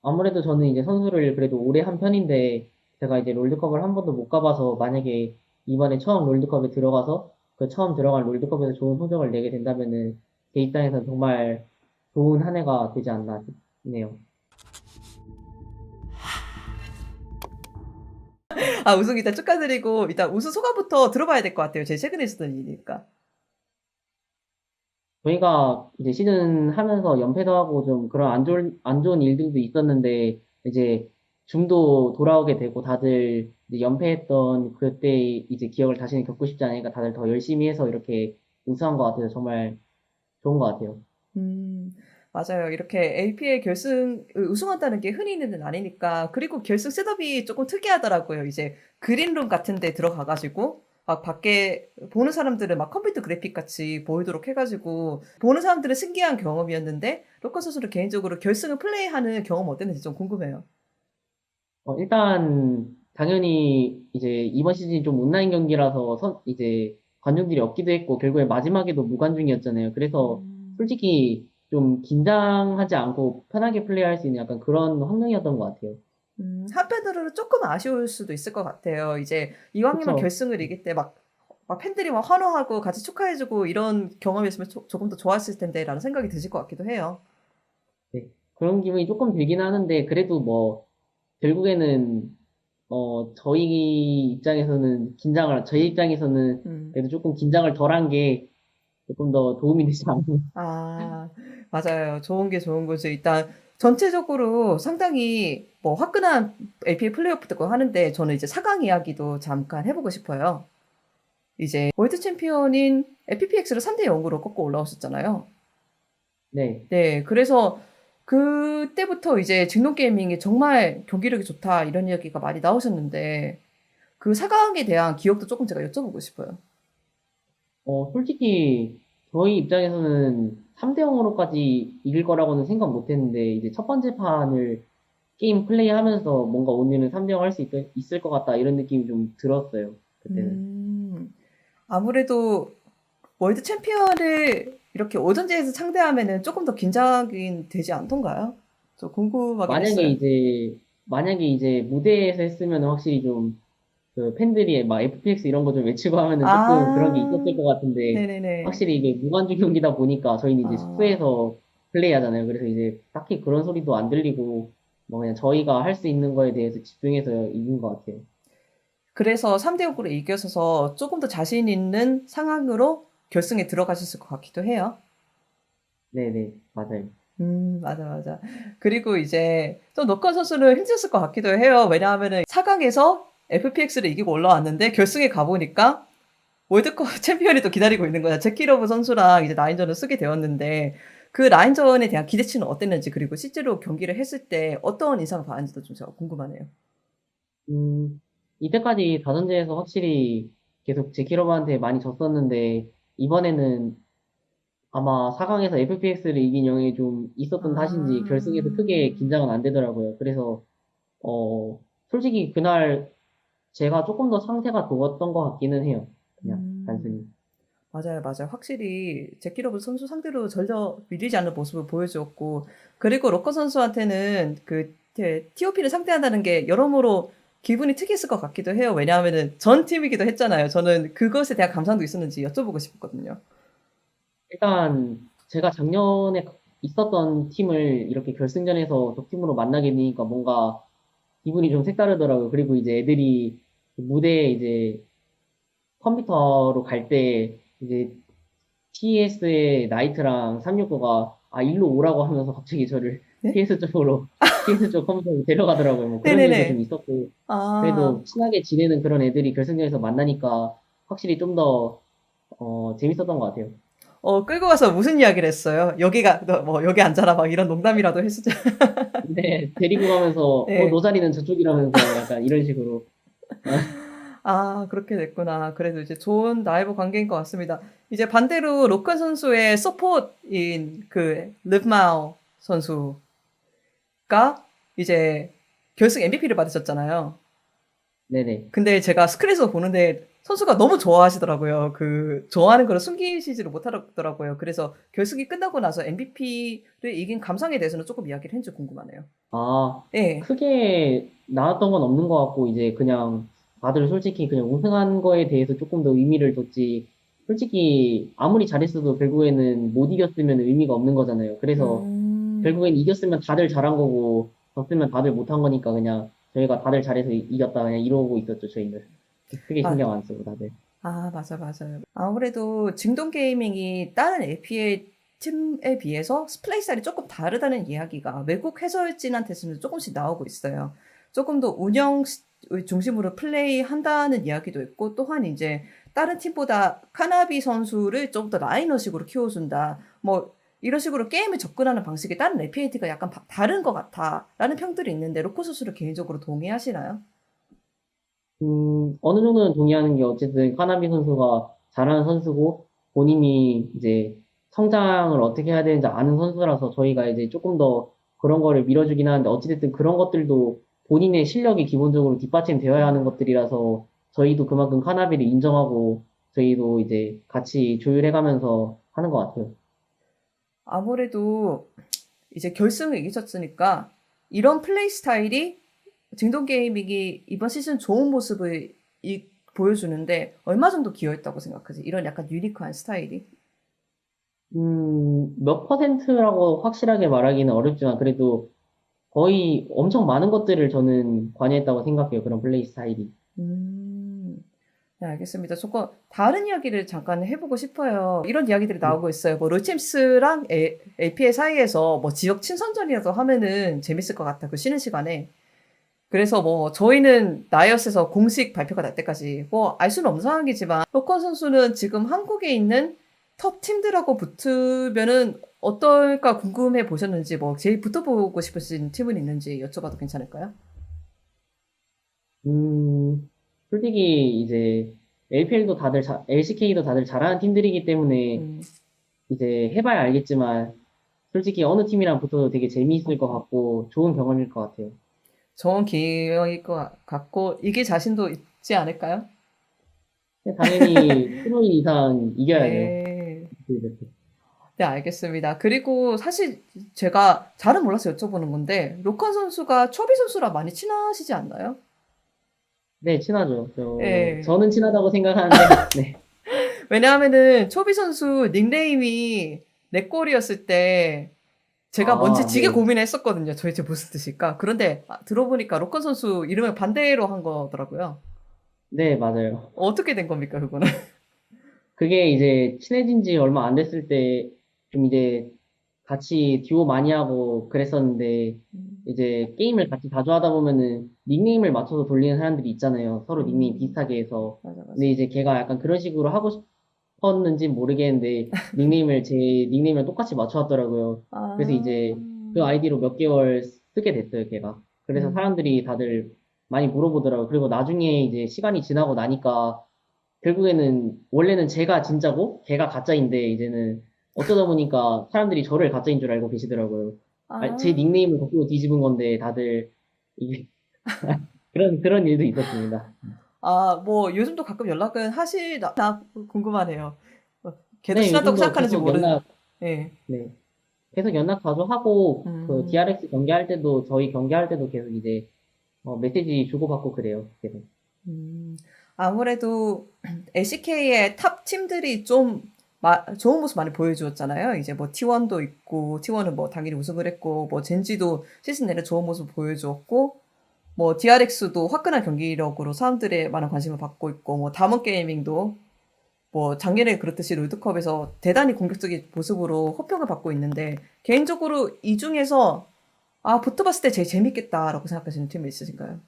아무래도 저는 이제 선수를 그래도 오래 한 편인데, 제가 이제 롤드컵을 한 번도 못 가봐서 만약에 이번에 처음 롤드컵에 들어가서 그 처음 들어간 롤드컵에서 좋은 성적을 내게 된다면은 제 입장에서는 정말 좋은 한 해가 되지 않나 싶네요. 아, 우승 일단 축하드리고, 일단 우승 소감부터 들어봐야 될 것 같아요. 제일 최근에 있었던 일이니까. 저희가 이제 시즌 하면서 연패도 하고 좀 그런 안 좋은 일들도 있었는데, 이제 줌도 돌아오게 되고 다들 이제 연패했던 그때 이제 기억을 다시는 겪고 싶지 않으니까 다들 더 열심히 해서 이렇게 우승한 것 같아서 정말 좋은 것 같아요. 음, 맞아요. 이렇게 APL 결승, 우승한다는 게 흔히 있는 일은 아니니까. 그리고 결승 셋업이 조금 특이하더라고요. 이제 그린룸 같은 데 들어가가지고, 막 밖에 보는 사람들은 막 컴퓨터 그래픽 같이 보이도록 해가지고, 보는 사람들은 신기한 경험이었는데, 로커 선수는 개인적으로 결승을 플레이하는 경험 어땠는지 좀 궁금해요. 일단 당연히 이제 이번 시즌이 좀 온라인 경기라서 이제 관중들이 없기도 했고 결국에 마지막에도 무관중이었잖아요. 그래서 음. 솔직히 좀 긴장하지 않고 편하게 플레이할 수 있는 약간 그런 환경이었던 것 같아요. 한편으로는 조금 아쉬울 수도 있을 것 같아요. 이제 이왕이면 그쵸? 결승을 이길 때 막 팬들이 막 환호하고 같이 축하해주고 이런 경험이었으면 조금 더 좋았을 텐데라는 생각이 드실 것 같기도 해요. 네. 그런 기분이 조금 들긴 하는데 그래도 뭐 결국에는 저희 입장에서는 음. 그래도 조금 긴장을 덜한 게 조금 더 도움이 되지 않나. 아, 맞아요. 좋은 게 좋은 거죠. 일단 전체적으로 상당히 뭐 화끈한 APL 플레이오프도 하는데 저는 이제 4강 이야기도 잠깐 해보고 싶어요. 이제 월드 챔피언인 FPX를 3대 0으로 꺾고 올라왔었잖아요. 네. 네, 그래서 그때부터 이제 직농 게이밍이 정말 경기력이 좋다 이런 이야기가 많이 나오셨는데 그 4강에 대한 기억도 조금 제가 여쭤보고 싶어요. 솔직히 저희 입장에서는 3대 0으로까지 이길 거라고는 생각 못 했는데 이제 첫 번째 판을 게임 플레이하면서 뭔가 오늘은 3대 0 할 수 있을 것 같다 이런 느낌이 좀 들었어요. 그때는. 음, 아무래도 월드 챔피언을 이렇게 오전제에서 상대하면은 조금 더 긴장이 되지 않던가요? 저 궁금하긴 만약에 했어요. 이제 만약에 이제 무대에서 했으면 확실히 좀 그 팬들이 막 FPX 이런 거 좀 외치고 하면은 조금 그런 게 있었을 아, 것 같은데 네네네. 확실히 이게 무관중 경기다 보니까 저희는 이제 아, 숙소에서 플레이하잖아요. 그래서 이제 딱히 그런 소리도 안 들리고 뭐 그냥 저희가 할 수 있는 거에 대해서 집중해서 이긴 것 같아요. 그래서 3대 0으로 이겨서 조금 더 자신 있는 상황으로 결승에 들어가셨을 것 같기도 해요. 네네 맞아요. 맞아, 맞아. 그리고 이제 또 노건 선수는 힘들었을 것 같기도 해요. 왜냐하면은 4강에서 FPX를 이기고 올라왔는데 결승에 가보니까 월드컵 챔피언이 또 기다리고 있는 거야. 제키러브 선수랑 이제 라인전을 쓰게 되었는데 그 라인전에 대한 기대치는 어땠는지 그리고 실제로 경기를 했을 때 어떤 인상을 받았는지도 좀 제가 궁금하네요. 이때까지 다전제에서 확실히 계속 제키러브한테 많이 졌었는데 이번에는 아마 4강에서 FPX를 이긴 영향이 좀 있었던 탓인지 결승에서 크게 아, 긴장은 안 되더라고요. 그래서 솔직히 그날 제가 조금 더 상태가 좋았던 것 같기는 해요. 그냥 음. 단순히. 맞아요, 맞아요. 확실히 제키러브 선수 상대로 전혀 밀리지 않는 모습을 보여주었고, 그리고 로커 선수한테는 TOP를 상대한다는 게 여러모로 기분이 특이했을 것 같기도 해요. 왜냐하면은 전 팀이기도 했잖아요. 저는 그것에 대한 감상도 있었는지 여쭤보고 싶었거든요. 일단 제가 작년에 있었던 팀을 이렇게 결승전에서 적팀으로 만나게 되니까 뭔가 기분이 좀 색다르더라고요. 그리고 이제 애들이 무대에 이제 컴퓨터로 갈 때 이제 TS의 나이트랑 369가 일로 오라고 하면서 갑자기 저를 네? TS 쪽으로 TS 쪽 컴퓨터로 데려가더라고요. 뭐 그런 일도 좀 네네네. 있었고 아, 그래도 친하게 지내는 그런 애들이 결승전에서 만나니까 확실히 좀 더 재밌었던 것 같아요. 끌고 가서 무슨 이야기를 했어요? 여기가, 너 뭐, 여기 앉아라, 막 이런 농담이라도 했었죠. 근데 데리고 가면서 너 네. 자리는 저쪽이라면서 약간 이런 식으로 아, 그렇게 됐구나. 그래도 이제 좋은 라이브 관계인 것 같습니다. 이제 반대로 로컨 선수의 서포트인 르브마오 선수가 이제 결승 MVP를 받으셨잖아요. 네네 근데 제가 스크린에서 보는데 선수가 너무 좋아하시더라고요. 좋아하는 걸 숨기시지를 못하더라고요. 그래서 결승이 끝나고 나서 MVP를 이긴 감상에 대해서는 조금 이야기를 했는지 궁금하네요. 아, 예. 크게 나왔던 건 없는 것 같고, 이제 그냥 다들 솔직히 그냥 우승한 거에 대해서 조금 더 의미를 뒀지, 솔직히 아무리 잘했어도 결국에는 못 이겼으면 의미가 없는 거잖아요. 그래서 음. 결국엔 이겼으면 다들 잘한 거고, 졌으면 다들 못한 거니까 그냥 저희가 다들 잘해서 이겼다 그냥 이러고 있었죠, 저희는. 크게 아, 신경 안 쓰고 다들. 맞아, 맞아요. 아무래도 증동 게이밍이 다른 LPA 팀에 비해서 플레이 스타일이 조금 다르다는 이야기가 외국 해설진한테서는 조금씩 나오고 있어요. 조금 더 중심으로 플레이한다는 이야기도 있고, 또한 이제 다른 팀보다 카나비 선수를 좀 더 라이너식으로 키워준다. 뭐 이런 식으로 게임에 접근하는 방식이 다른 LPAT가 약간 다른 것 같아라는 평들이 있는데 로코 선수를 개인적으로 동의하시나요? 어느 정도는 동의하는 게 어쨌든 카나비 선수가 잘하는 선수고 본인이 이제 성장을 어떻게 해야 되는지 아는 선수라서 저희가 이제 조금 더 그런 거를 밀어주긴 하는데 어찌됐든 그런 것들도 본인의 실력이 기본적으로 뒷받침되어야 하는 것들이라서 저희도 그만큼 카나비를 인정하고 저희도 이제 같이 조율해가면서 하는 것 같아요. 아무래도 이제 결승을 이기셨으니까 이런 플레이 스타일이 증동 게이밍이 이번 시즌 좋은 모습을 보여주는데 얼마 정도 기여했다고 생각하지? 이런 약간 유니크한 스타일이? 몇 퍼센트라고 확실하게 말하기는 어렵지만 그래도 거의 엄청 많은 것들을 저는 관여했다고 생각해요. 그런 플레이 스타일이. 음, 네, 알겠습니다. 조금 다른 이야기를 잠깐 해보고 싶어요. 이런 이야기들이 나오고 있어요. 뭐 롤챔스랑 APL 사이에서 뭐 지역 친선전이라도 하면은 재밌을 것 같아. 그 쉬는 시간에. 그래서 뭐 저희는 나이엇에서 공식 발표가 날 때까지 뭐 알 수는 없는 상황이지만 로컨 선수는 지금 한국에 있는 톱 팀들하고 붙으면은 어떨까 궁금해 보셨는지 뭐 제일 붙어보고 싶으신 팀은 있는지 여쭤봐도 괜찮을까요? 솔직히 이제 LPL도 LCK도 다들 잘하는 팀들이기 때문에 음, 이제 해봐야 알겠지만 솔직히 어느 팀이랑 붙어도 되게 재미있을 것 같고 좋은 경험일 것 같아요. 좋은 기회일 것 같고 이길 자신도 있지 않을까요? 근데 당연히 프로인 이상 이겨야죠. 네. 네, 알겠습니다. 그리고 사실 제가 잘은 몰라서 여쭤보는 건데 로컨 선수가 초비 선수랑 많이 친하시지 않나요? 네, 친하죠. 예. 저는 친하다고 생각하는데, 네. 왜냐하면은 초비 선수 닉네임이 넷골이었을 때 제가 뭔지 아, 되게 네. 고민했었거든요. 도대체 무슨 뜻일까? 그런데 들어보니까 로컨 선수 이름을 반대로 한 거더라고요. 네, 맞아요. 어떻게 된 겁니까, 그거는? 그게 이제 친해진 지 얼마 안 됐을 때 좀 이제 같이 듀오 많이 하고 그랬었는데 이제 게임을 같이 자주 하다 보면은 닉네임을 맞춰서 돌리는 사람들이 있잖아요. 서로 닉네임 음, 비슷하게 해서. 맞아, 근데 맞아. 이제 걔가 약간 그런 식으로 하고 싶었는지 모르겠는데 제 닉네임을 똑같이 맞춰왔더라고요. 그래서 아, 이제 그 아이디로 몇 개월 쓰게 됐어요, 걔가. 그래서 음, 사람들이 다들 많이 물어보더라고요. 그리고 나중에 이제 시간이 지나고 나니까 결국에는 원래는 제가 진짜고 걔가 가짜인데 이제는 어쩌다 보니까 사람들이 저를 가짜인 줄 알고 계시더라고요. 제 아, 닉네임을 거꾸로 뒤집은 건데 다들 이게 그런 일도 있었습니다. 뭐 요즘도 가끔 연락은 하시나 궁금하네요. 걔도 네, 친하다고 요즘도 생각하는지 예. 네, 계속 연락 자주 하고 그 음. DRX 경기할 때도 저희 경기할 때도 계속 이제 메시지 주고받고 그래요. 계속. 음, 아무래도 LCK의 탑 팀들이 좀 좋은 모습 많이 보여주었잖아요. 이제 뭐 T1도 있고, T1은 뭐 당연히 우승을 했고, 뭐 젠지도 시즌 내내 좋은 모습 보여주었고, 뭐 DRX도 화끈한 경기력으로 사람들의 많은 관심을 받고 있고, 뭐 다몬 게이밍도 뭐 작년에 그렇듯이 롤드컵에서 대단히 공격적인 모습으로 호평을 받고 있는데, 개인적으로 이 중에서 붙어봤을 때 제일 재밌겠다라고 생각하시는 팀이 있으신가요?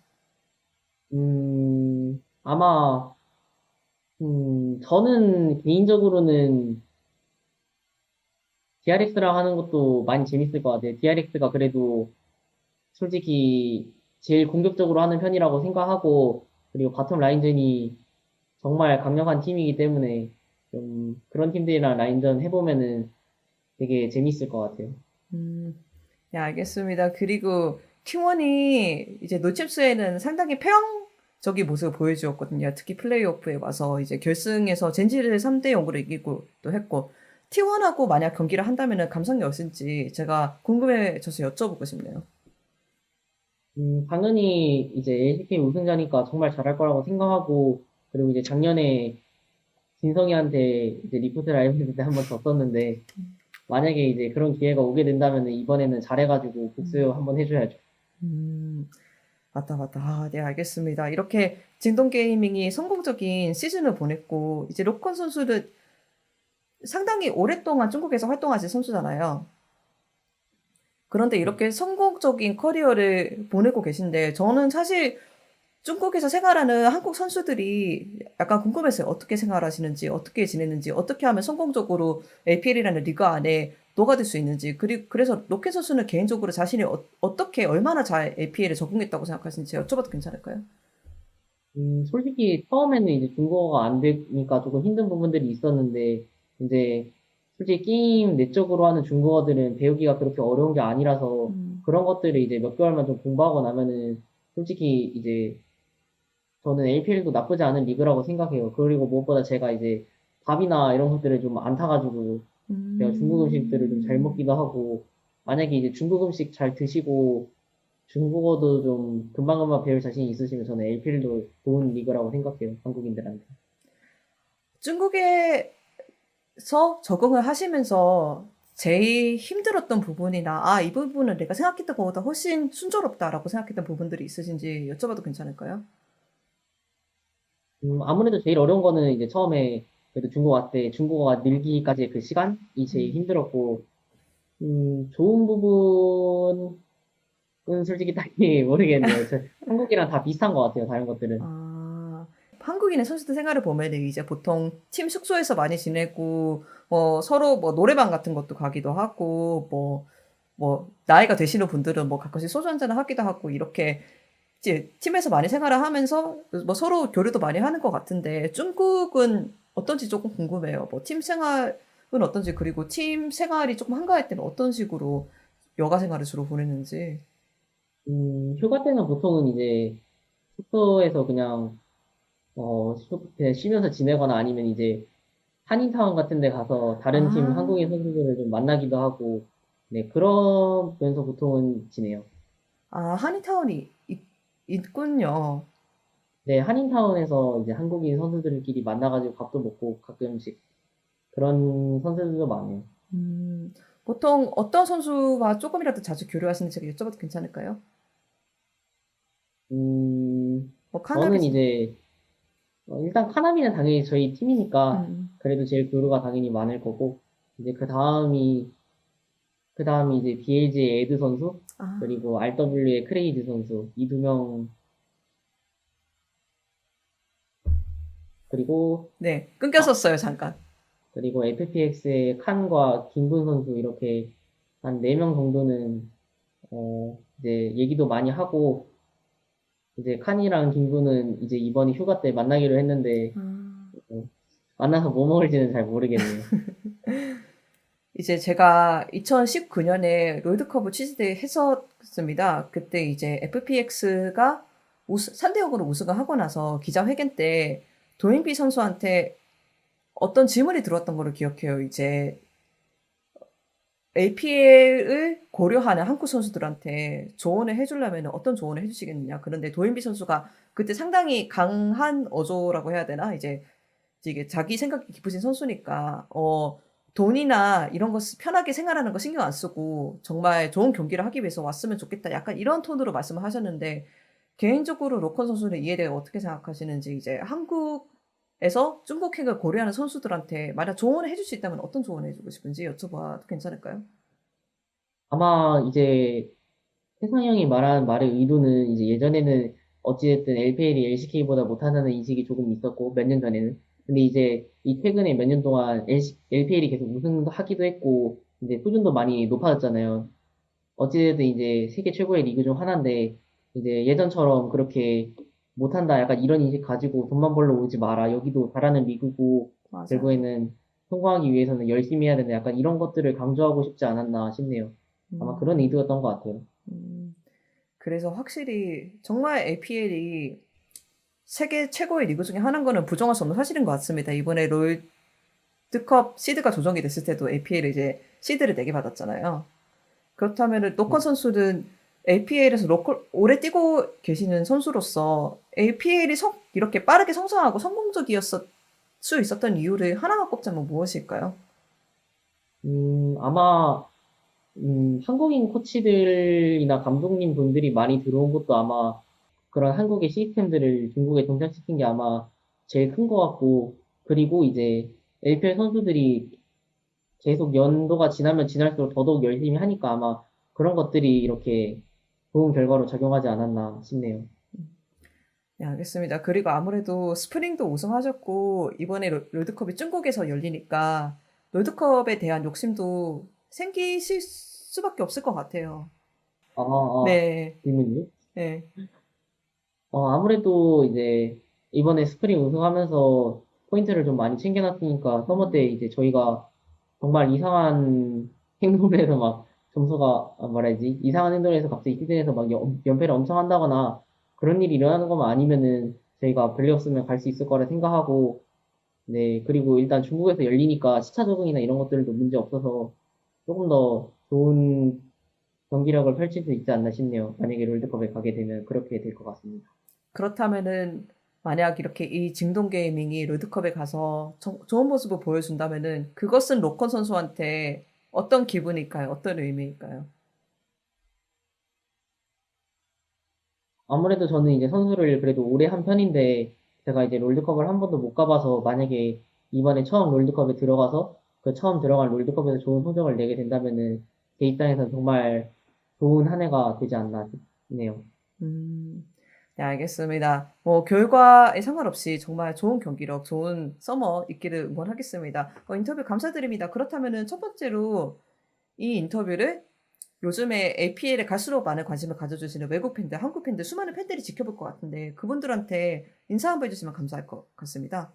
아마 저는 개인적으로는 DRX랑 하는 것도 많이 재밌을 것 같아요. DRX가 그래도 솔직히 제일 공격적으로 하는 편이라고 생각하고, 그리고 바텀 라인전이 정말 강력한 팀이기 때문에 좀 그런 팀들이랑 라인전 해보면은 되게 재밌을 것 같아요. 음, 네, 알겠습니다. 그리고 T1이 이제 노챔스에는 상당히 적인 모습을 보여주었거든요. 특히 플레이오프에 와서 이제 결승에서 젠지를 3대 0으로 이기고 또 했고 T1하고 만약 경기를 한다면은 감성이 어떨지 제가 궁금해져서 여쭤보고 싶네요. 당연히 이제 LCK 우승자니까 정말 잘할 거라고 생각하고, 그리고 이제 작년에 진성이한테 이제 리포트 라이브를 때 한번 졌었는데, 만약에 이제 그런 기회가 오게 된다면 이번에는 잘해가지고 복수 한번 해줘야죠. 음, 맞다, 맞다. 아, 네, 알겠습니다. 이렇게 진동 게이밍이 성공적인 시즌을 보냈고, 이제 로컨 선수는 상당히 오랫동안 중국에서 활동하신 선수잖아요. 그런데 이렇게 성공적인 커리어를 보내고 계신데, 저는 사실 중국에서 생활하는 한국 선수들이 약간 궁금했어요. 어떻게 생활하시는지, 어떻게 지내는지, 어떻게 하면 성공적으로 APL이라는 리그 안에 녹아들 수 있는지, 그리고 그래서 로켓 선수는 개인적으로 자신이 떻게 얼마나 잘 APL에 적응했다고 생각하시는지 여쭤봐도 괜찮을까요? 솔직히 처음에는 이제 중국어가 안 되니까 조금 힘든 부분들이 있었는데, 이제 솔직히 게임 내적으로 하는 중국어들은 배우기가 그렇게 어려운 게 아니라서 그런 것들을 이제 몇 개월만 좀 공부하고 나면은 솔직히 이제 저는 APL도 나쁘지 않은 리그라고 생각해요. 그리고 무엇보다 제가 이제 밥이나 이런 것들을 좀 안 타가지고 제가 중국 음식들을 좀 잘 음, 먹기도 하고 만약에 이제 중국 음식 잘 드시고 중국어도 좀 금방금방 배울 자신이 있으시면 저는 APL도 좋은 리그라고 생각해요. 한국인들한테. 중국에서 적응을 하시면서 제일 힘들었던 부분이나, 아, 이 부분은 내가 생각했던 것보다 훨씬 순조롭다라고 생각했던 부분들이 있으신지 여쭤봐도 괜찮을까요? 아무래도 제일 어려운 거는 이제 처음에 그래도 중국 왔을 때 중국어가 늘기까지의 그 시간이 제일 힘들었고, 좋은 부분은 솔직히 딱히 모르겠네요. 한국이랑 다 비슷한 것 같아요. 다른 것들은. 아, 한국인의 선수들 생활을 보면은 이제 보통 팀 숙소에서 많이 지내고, 서로 뭐 노래방 같은 것도 가기도 하고, 나이가 되시는 분들은 뭐 가끔씩 소주 한잔을 하기도 하고, 이렇게 이제 팀에서 많이 생활을 하면서 뭐 서로 교류도 많이 하는 것 같은데, 중국은 어떤지 조금 궁금해요. 뭐 팀 생활은 어떤지, 그리고 팀 생활이 조금 한가할 때는 어떤 식으로 여가 생활을 주로 보내는지. 휴가 때는 보통은 이제 숙소에서 그냥, 그냥 쉬면서 지내거나 아니면 이제 한인타운 같은 데 가서 다른 팀 아, 한국인 선수들을 좀 만나기도 하고, 네, 그러면서 보통은 지내요. 한인타운이 있군요. 네, 한인타운에서 이제 한국인 선수들끼리 만나가지고 밥도 먹고 가끔씩 그런 선수들도 많아요. 음, 보통 어떤 선수와 조금이라도 자주 교류하시는지 제가 여쭤봐도 괜찮을까요? 카나비 저는 선수. 이제, 일단 카나미는 당연히 저희 팀이니까 음, 그래도 제일 교류가 당연히 많을 거고, 이제 그 다음이 이제 BLG의 에드 선수, 아, 그리고 RW의 크레이지 선수, 이 두 명, 그리고, 네, 아, 끊겼었어요, 잠깐. 그리고 FPX의 칸과 김분 선수 이렇게 한 4명 정도는, 이제 얘기도 많이 하고, 이제 칸이랑 김분은 이제 이번에 휴가 때 만나기로 했는데, 어, 만나서 뭐 먹을지는 잘 모르겠네요. 이제 제가 2019년에 롤드컵을 취재했었습니다. 그때 이제 FPX가 3대 0으로 우승을 하고 나서 기자회견 때 도인비 선수한테 어떤 질문이 들어왔던 걸로 기억해요. 이제 APL을 고려하는 한국 선수들한테 조언을 해주려면 어떤 조언을 해주시겠느냐. 그런데 도인비 선수가 그때 상당히 강한 어조라고 해야 되나? 이게 자기 생각이 깊으신 선수니까, 돈이나 이런 거 편하게 생활하는 거 신경 안 쓰고 정말 좋은 경기를 하기 위해서 왔으면 좋겠다. 약간 이런 톤으로 말씀을 하셨는데, 개인적으로 로컨 선수는 이에 대해 어떻게 생각하시는지, 이제 한국에서 중국행을 고려하는 선수들한테 만약 조언을 해줄 수 있다면 어떤 조언을 해주고 싶은지 여쭤봐도 괜찮을까요? 아마 이제 태상이 형이 말한 말의 의도는 이제 예전에는 어찌됐든 LPL이 LCK보다 못하다는 인식이 조금 있었고 몇 년 전에는 근데 이제 이 최근에 몇 년 동안 LPL이 계속 우승도 하기도 했고 이제 수준도 많이 높아졌잖아요. 어찌됐든 이제 세계 최고의 리그 중 하나인데 이제 예전처럼 그렇게 못한다 약간 이런 인식 가지고 돈만 벌러 오지 마라 여기도 잘하는 리그고 맞아요. 결국에는 성공하기 위해서는 열심히 해야 된다 약간 이런 것들을 강조하고 싶지 않았나 싶네요. 아마 그런 음, 의도였던 것 같아요. 그래서 확실히 정말 APL이 세계 최고의 리그 중에 하나인 거는 부정할 수 없는 사실인 것 같습니다. 이번에 롤드컵 시드가 조정이 됐을 때도 APL 이제 시드를 4개 받았잖아요. 그렇다면은 로컨 선수는 APL에서 오래 뛰고 계시는 선수로서 APL이 이렇게 빠르게 성장하고 성공적이었을 수 있었던 이유를 하나만 꼽자면 무엇일까요? 아마, 한국인 코치들이나 감독님 분들이 많이 들어온 것도 아마 그런 한국의 시스템들을 중국에 정착시킨 게 아마 제일 큰 것 같고, 그리고 이제 LPL 선수들이 계속 연도가 지나면 지날수록 더더욱 열심히 하니까 아마 그런 것들이 이렇게 좋은 결과로 작용하지 않았나 싶네요. 네, 알겠습니다. 그리고 아무래도 스프링도 우승하셨고 이번에 롤드컵이 중국에서 열리니까 롤드컵에 대한 욕심도 생기실 수밖에 없을 것 같아요. 아, 아, 네, 질문이요? 네. 아무래도 이제 이번에 스프링 우승하면서 포인트를 좀 많이 챙겨놨으니까 서머 때 이제 저희가 정말 이상한 행동을 해서 막 점수가 말하지 이상한 행동을 해서 갑자기 시즌에서 막 연패를 엄청 한다거나 그런 일이 일어나는 것만 아니면은 저희가 별리 없으면 갈 수 있을 거라 생각하고 네 그리고 일단 중국에서 열리니까 시차 적응이나 이런 것들도 문제 없어서 조금 더 좋은 경기력을 펼칠 수 있지 않나 싶네요. 만약에 롤드컵에 가게 되면 그렇게 될 것 같습니다. 그렇다면은 만약 이렇게 이 징동 게이밍이 롤드컵에 가서 좋은 모습을 보여준다면은 그것은 로컨 선수한테 어떤 기분일까요? 어떤 의미일까요? 아무래도 저는 이제 선수를 그래도 오래 한 편인데, 제가 이제 롤드컵을 한 번도 못 가봐서, 만약에 이번에 처음 롤드컵에 들어가서, 그 처음 들어간 롤드컵에서 좋은 성적을 내게 된다면은, 제 입장에서는 정말 좋은 한 해가 되지 않나 싶네요. 음, 네, 알겠습니다. 뭐, 결과에 상관없이 정말 좋은 경기력, 좋은 서머 있기를 응원하겠습니다. 인터뷰 감사드립니다. 그렇다면은 첫 번째로 이 인터뷰를 요즘에 APL에 갈수록 많은 관심을 가져주시는 외국 팬들, 한국 팬들, 수많은 팬들이 지켜볼 것 같은데 그분들한테 인사 한번 해주시면 감사할 것 같습니다.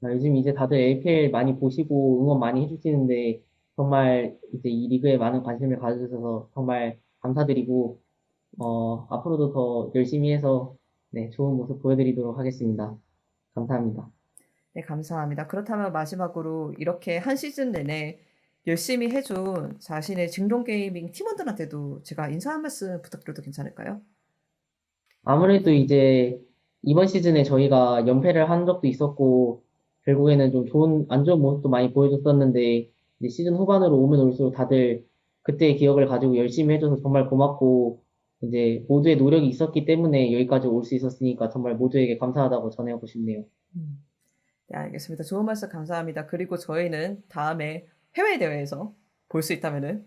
요즘 이제 다들 APL 많이 보시고 응원 많이 해주시는데, 정말 이제 이 리그에 많은 관심을 가져주셔서 정말 감사드리고, 앞으로도 더 열심히 해서, 네, 좋은 모습 보여드리도록 하겠습니다. 감사합니다. 네, 감사합니다. 그렇다면 마지막으로 이렇게 한 시즌 내내 열심히 해준 자신의 증론 게이밍 팀원들한테도 제가 인사 한 말씀 부탁드려도 괜찮을까요? 아무래도 이제 이번 시즌에 저희가 연패를 한 적도 있었고, 결국에는 좀 안 좋은 모습도 많이 보여줬었는데, 이제 시즌 후반으로 오면 올수록 다들 그때의 기억을 가지고 열심히 해줘서 정말 고맙고, 이제 모두의 노력이 있었기 때문에 여기까지 올 수 있었으니까 정말 모두에게 감사하다고 전해하고 싶네요. 음. 네, 알겠습니다. 좋은 말씀 감사합니다. 그리고 저희는 다음에 해외 대회에서 볼 수 있다면은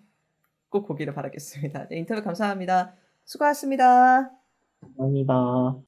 꼭 보기를 바라겠습니다. 네, 인터뷰 감사합니다. 수고하셨습니다. 감사합니다.